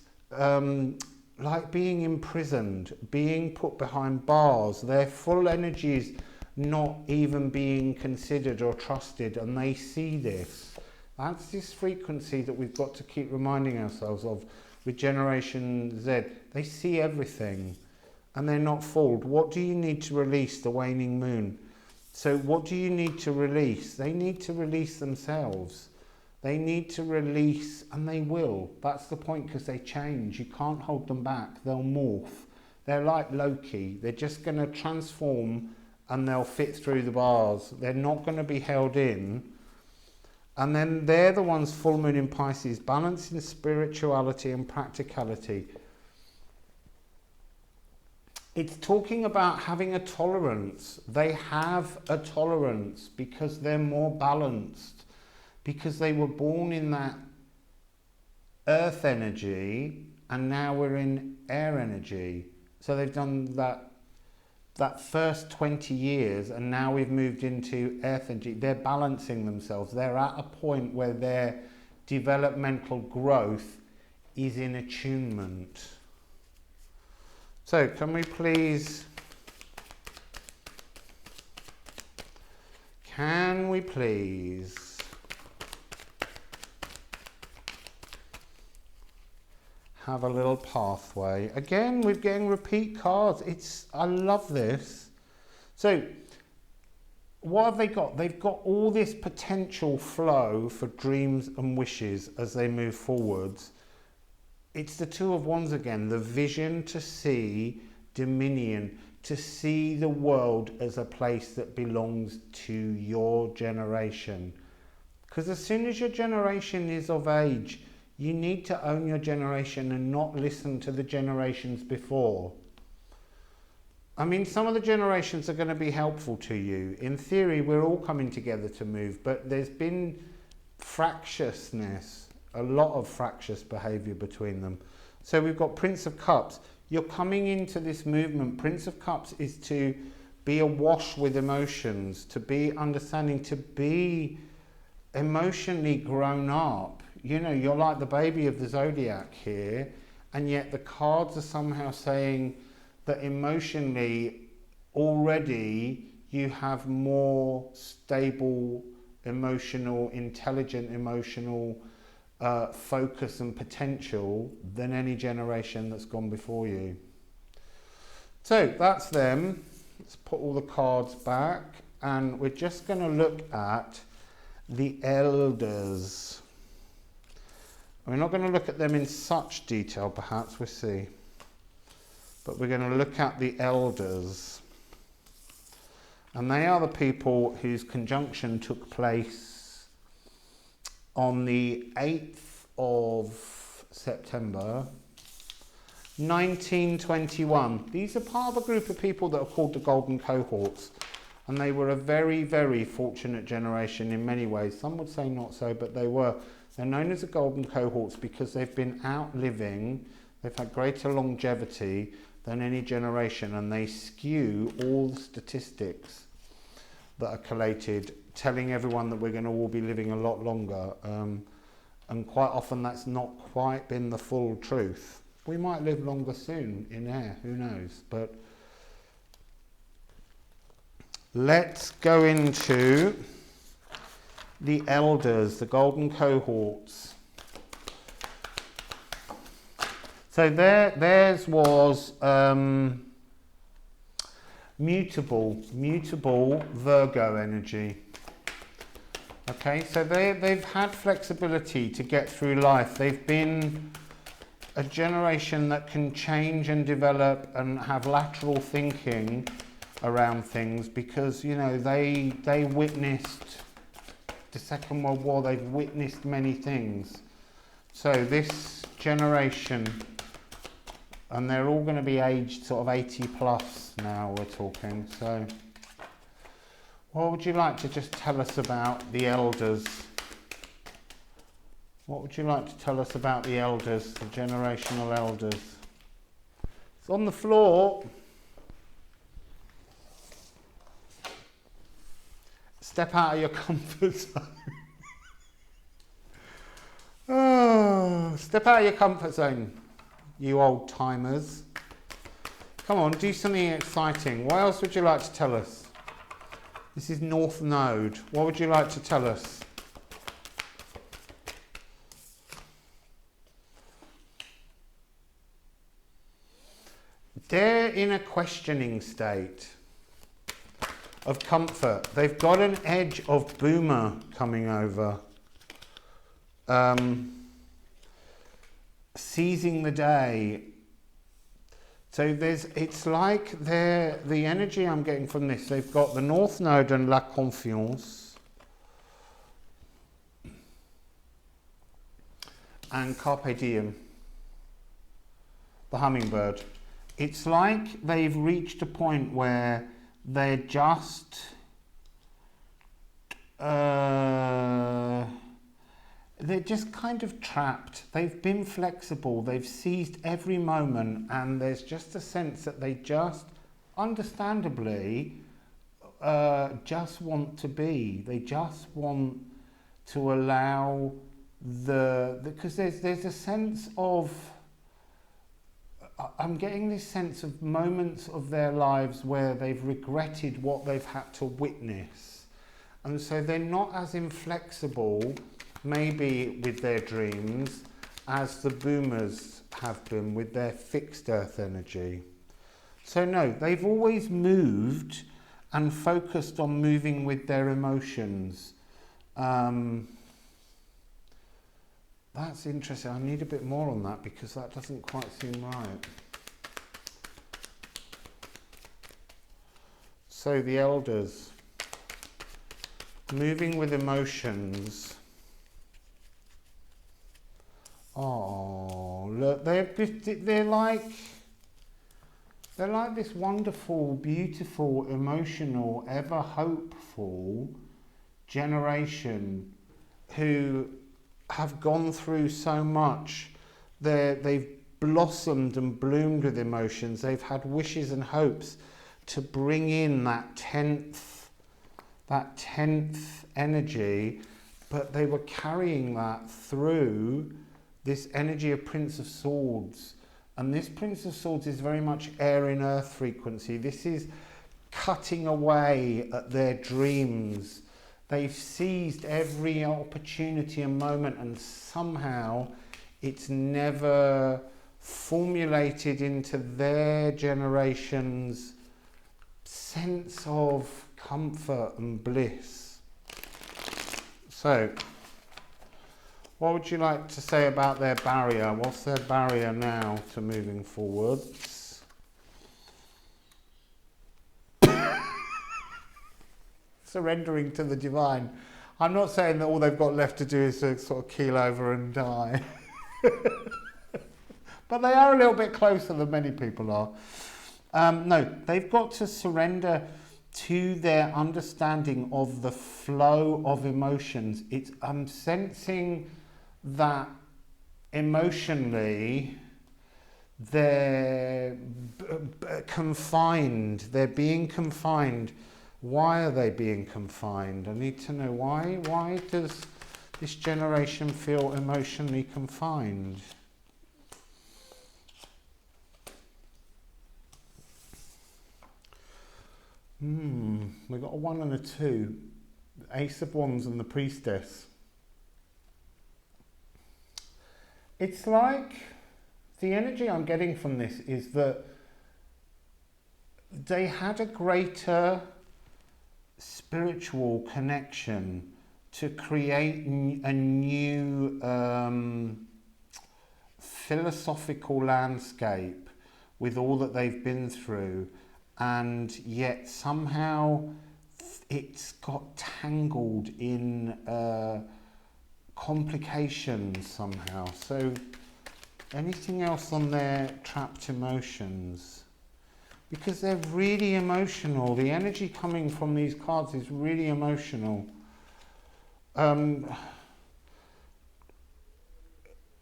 [SPEAKER 1] like being imprisoned, being put behind bars. Their full energy is not even being considered or trusted, and they see this. That's this frequency that we've got to keep reminding ourselves of with Generation Z. They see everything and they're not fooled. What do you need to release? The waning moon. So what do you need to release? They need to release themselves. They need to release, and they will. That's the point, because they change. You can't hold them back. They'll morph. They're like Loki. They're just going to transform and they'll fit through the bars. They're not going to be held in. And then they're the ones, full moon in Pisces, balancing spirituality and practicality. It's talking about having a tolerance. They have a tolerance because they're more balanced, because they were born in that earth energy and now we're in air energy. So they've done that first 20 years and now we've moved into earth energy. They're balancing themselves. They're at a point where their developmental growth is in attunement. So can we please have a little pathway? Again, we're getting repeat cards. I love this. So what have they got? They've got all this potential flow for dreams and wishes as they move forwards. It's the Two of Wands again, the vision to see dominion, to see the world as a place that belongs to your generation. Because as soon as your generation is of age, you need to own your generation and not listen to the generations before. I mean, some of the generations are going to be helpful to you. In theory, we're all coming together to move, but there's been fractiousness, a lot of fractious behaviour between them. So we've got Prince of Cups. You're coming into this movement. Prince of Cups is to be awash with emotions, to be understanding, to be emotionally grown up. You know, you're like the baby of the zodiac here, and yet the cards are somehow saying that emotionally already you have more stable, emotional, intelligent, emotional focus and potential than any generation that's gone before you. So that's them. Let's put all the cards back, and we're just going to look at the elders. We're not going to look at them in such detail, perhaps, we'll see. But we're going to look at the elders. And they are the people whose conjunction took place on the 8th of September, 1921. These are part of a group of people that are called the Golden Cohorts. And they were a very, very fortunate generation in many ways. Some would say not so, but they were. They're known as the Golden Cohorts because they've been outliving, they've had greater longevity than any generation, and they skew all the statistics that are collated, telling everyone that we're going to all be living a lot longer. And quite often that's not quite been the full truth. We might live longer soon in air, who knows? But let's go into the elders, the Golden Cohorts. So theirs was mutable Virgo energy. Okay, so they've had flexibility to get through life. They've been a generation that can change and develop and have lateral thinking around things because, you know, they witnessed the Second World War. They've witnessed many things. So this generation, and they're all going to be aged sort of 80 plus now, we're talking. So what would you like to just tell us about the elders? What would you like to tell us about the elders, the generational elders? It's on the floor. Step out of your comfort zone. Oh, step out of your comfort zone, you old timers. Come on, do something exciting. What else would you like to tell us? This is North Node. What would you like to tell us? They're in a questioning state of comfort. They've got an edge of boomer coming over. Seizing the day. So it's like the energy I'm getting from this, they've got the North Node and La Confiance and Carpe Diem, the hummingbird. It's like they've reached a point where they're just kind of trapped. They've been flexible, they've seized every moment, and there's just a sense that they just, understandably, just want to be. They just want to allow because there's a sense of, I'm getting this sense of moments of their lives where they've regretted what they've had to witness. And so they're not as inflexible, maybe, with their dreams as the boomers have been with their fixed earth energy. So no, they've always moved and focused on moving with their emotions. That's interesting. I need a bit more on that because that doesn't quite seem right. So the elders, moving with emotions. Oh, look, they're like this wonderful, beautiful, emotional, ever hopeful generation who have gone through so much. They've blossomed and bloomed with emotions. They've had wishes and hopes to bring in that 10th energy, but they were carrying that through this energy of Prince of Swords. And this Prince of Swords is very much air in earth frequency. This is cutting away at their dreams. They've seized every opportunity and moment, and somehow it's never formulated into their generation's sense of comfort and bliss. So, what would you like to say about their barrier? What's their barrier now to moving forwards? Surrendering to the divine. I'm not saying that all they've got left to do is to sort of keel over and die. But they are a little bit closer than many people are. No, they've got to surrender to their understanding of the flow of emotions. I'm sensing that emotionally they're confined. They're being confined. Why are they being confined? I need to know why. Why does this generation feel emotionally confined? We've got a 1 and a 2. The Ace of Wands and the Priestess. It's like the energy I'm getting from this is that they had a greater spiritual connection to create a new philosophical landscape with all that they've been through, and yet somehow it's got tangled in complications somehow. So anything else on their trapped emotions? Because they're really emotional. The energy coming from these cards is really emotional.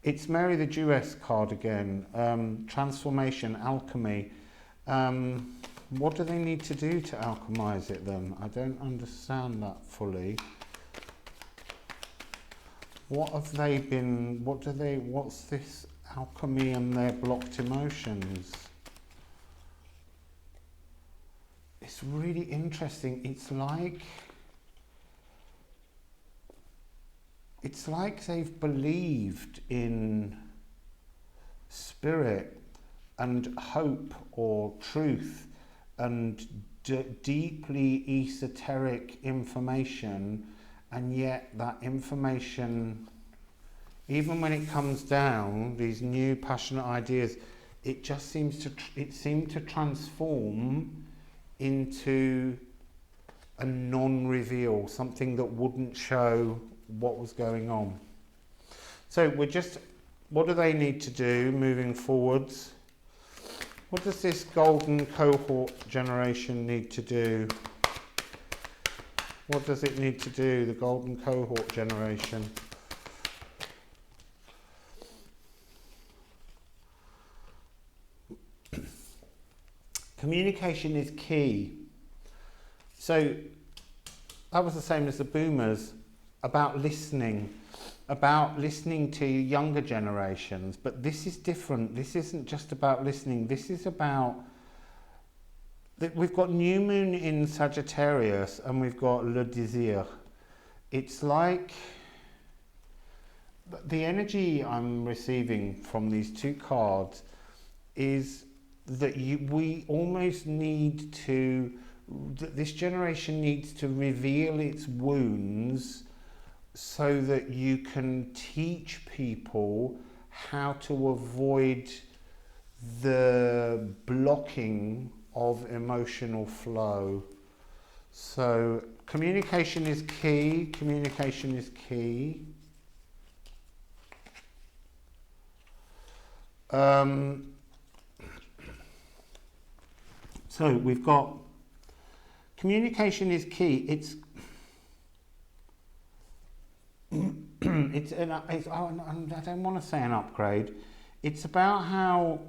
[SPEAKER 1] It's Mary the Jewess card again. Transformation, alchemy. What do they need to do to alchemize it then? I don't understand that fully. What have they been, what's this alchemy and their blocked emotions? It's really interesting. It's like they've believed in spirit and hope or truth and deeply esoteric information, and yet that information, even when it comes down, these new passionate ideas, it just seemed to transform into a non-reveal, something that wouldn't show what was going on. So what do they need to do moving forwards? What does this golden cohort generation need to do? What does it need to do, the golden cohort generation? Communication is key. So that was the same as the boomers, about listening to younger generations. But this is different. This isn't just about listening. This is about that we've got new moon in Sagittarius and we've got le désir. It's like the energy I'm receiving from these two cards is that we almost need to, that this generation needs to reveal its wounds so that you can teach people how to avoid the blocking of emotional flow. So communication is key. Communication is key. So we've got communication is key. I don't want to say an upgrade. It's about how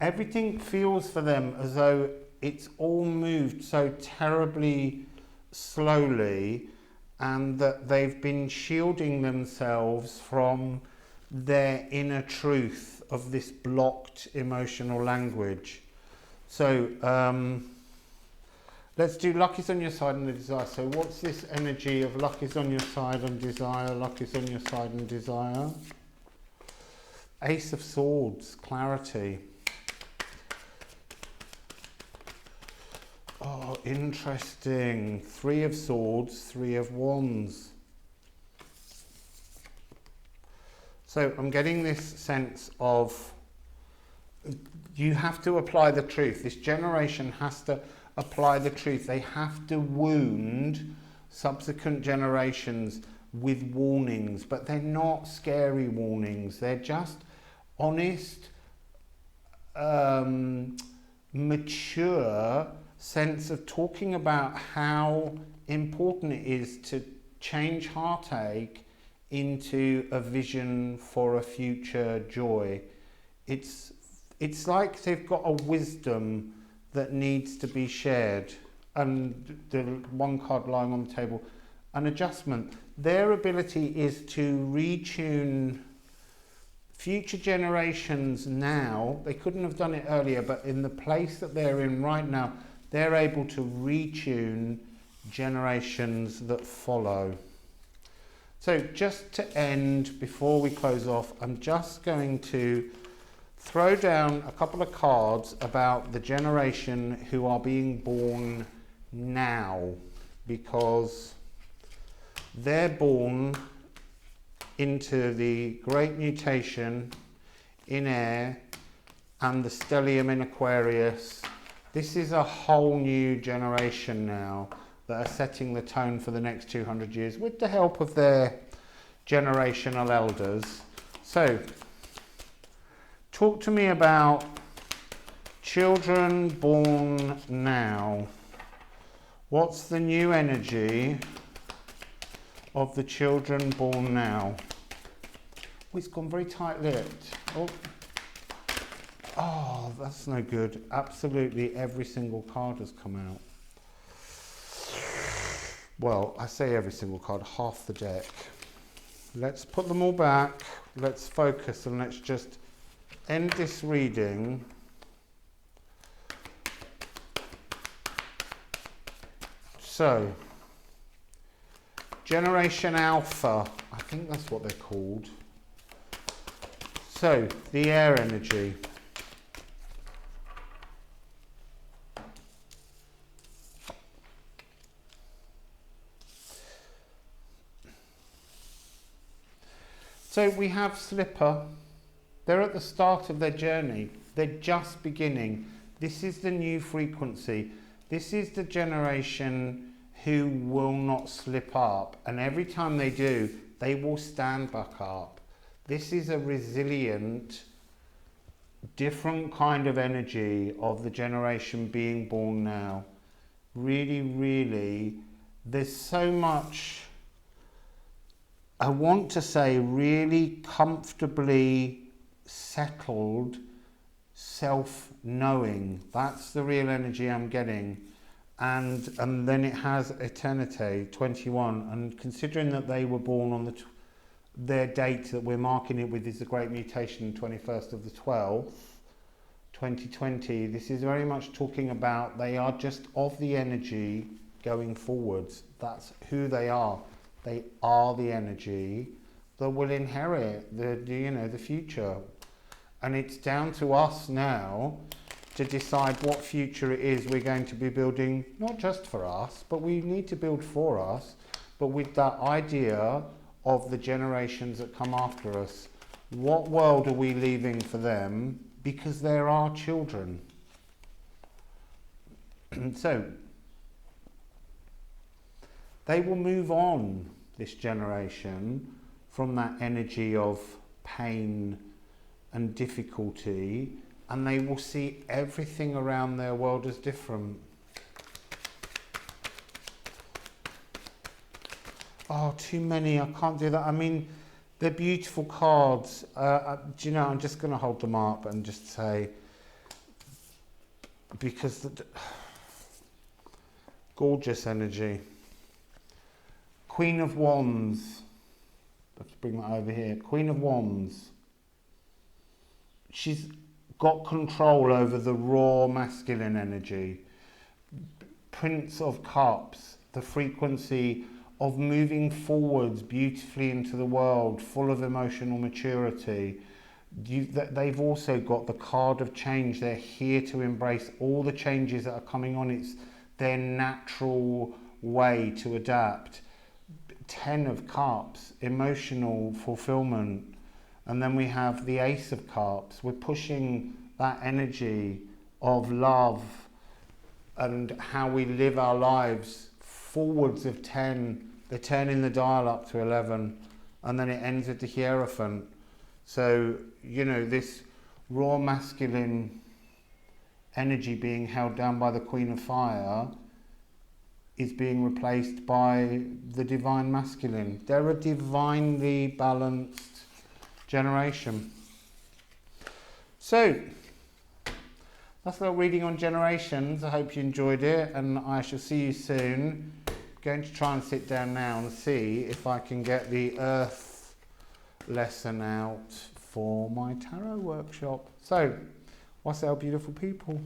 [SPEAKER 1] everything feels for them as though it's all moved so terribly slowly, and that they've been shielding themselves from their inner truth of this blocked emotional language. So let's do luck is on your side and the desire. So what's this energy of luck is on your side and desire, luck is on your side and desire? Ace of Swords, clarity. Oh, interesting. Three of Swords, Three of Wands. So I'm getting this sense of you have to apply the truth. This generation has to apply the truth. They have to wound subsequent generations with warnings, but they're not scary warnings. They're just honest, mature sense of talking about how important it is to change heartache into a vision for a future joy. It's like they've got a wisdom that needs to be shared. And the one card lying on the table, an adjustment. Their ability is to retune future generations now. They couldn't have done it earlier, but in the place that they're in right now, they're able to retune generations that follow. So just to end, before we close off, I'm just going to throw down a couple of cards about the generation who are being born now, because they're born into the Great Mutation in Air and the stellium in Aquarius. This is a whole new generation now that are setting the tone for the next 200 years with the help of their generational elders. So, talk to me about children born now. What's the new energy of the children born now? Oh, it's gone very tight-lipped. Oh, that's no good. Absolutely every single card has come out. Well, I say every single card, half the deck. Let's put them all back. Let's focus and let's just end this reading. So, Generation Alpha, I think that's what they're called. So, the air energy. So we have Slipper. They're at the start of their journey. They're just beginning. This is the new frequency. This is the generation who will not slip up. And every time they do, they will stand back up. This is a resilient, different kind of energy of the generation being born now. Really, really, there's so much, I want to say, really comfortably settled self-knowing. That's the real energy I'm getting. And then it has Eternity, 21. And considering that they were born on their date that we're marking it with is the Great Mutation, 21st of the 12th, 2020. This is very much talking about they are just of the energy going forwards. That's who they are. They are the energy that will inherit the future. And it's down to us now to decide what future it is we're going to be building, not just for us, but we need to build for us, but with that idea of the generations that come after us. What world are we leaving for them? Because they're our children. So, they will move on, this generation, from that energy of pain and difficulty, and they will see everything around their world as different. Oh, too many, I can't do that. I mean, They're beautiful cards. Do you know, I'm just going to hold them up and just say, because gorgeous energy. Queen of Wands. Let's bring that over here. Queen of Wands. She's got control over the raw masculine energy. Prince of Cups. The frequency of moving forwards beautifully into the world, full of emotional maturity. They've also got the card of change. They're here to embrace all the changes that are coming on. It's their natural way to adapt. 10 of Cups, emotional fulfillment. And then we have the Ace of Cups. We're pushing that energy of love and how we live our lives forwards of 10. They're turning the dial up to 11, and then it ends with the Hierophant. So, you know, this raw masculine energy being held down by the Queen of Fire is being replaced by the divine masculine. They're a divinely balanced generation. So, that's a little reading on generations. I hope you enjoyed it, and I shall see you soon. Going to try and sit down now and see if I can get the Earth lesson out for my tarot workshop. So, Wassail, beautiful people.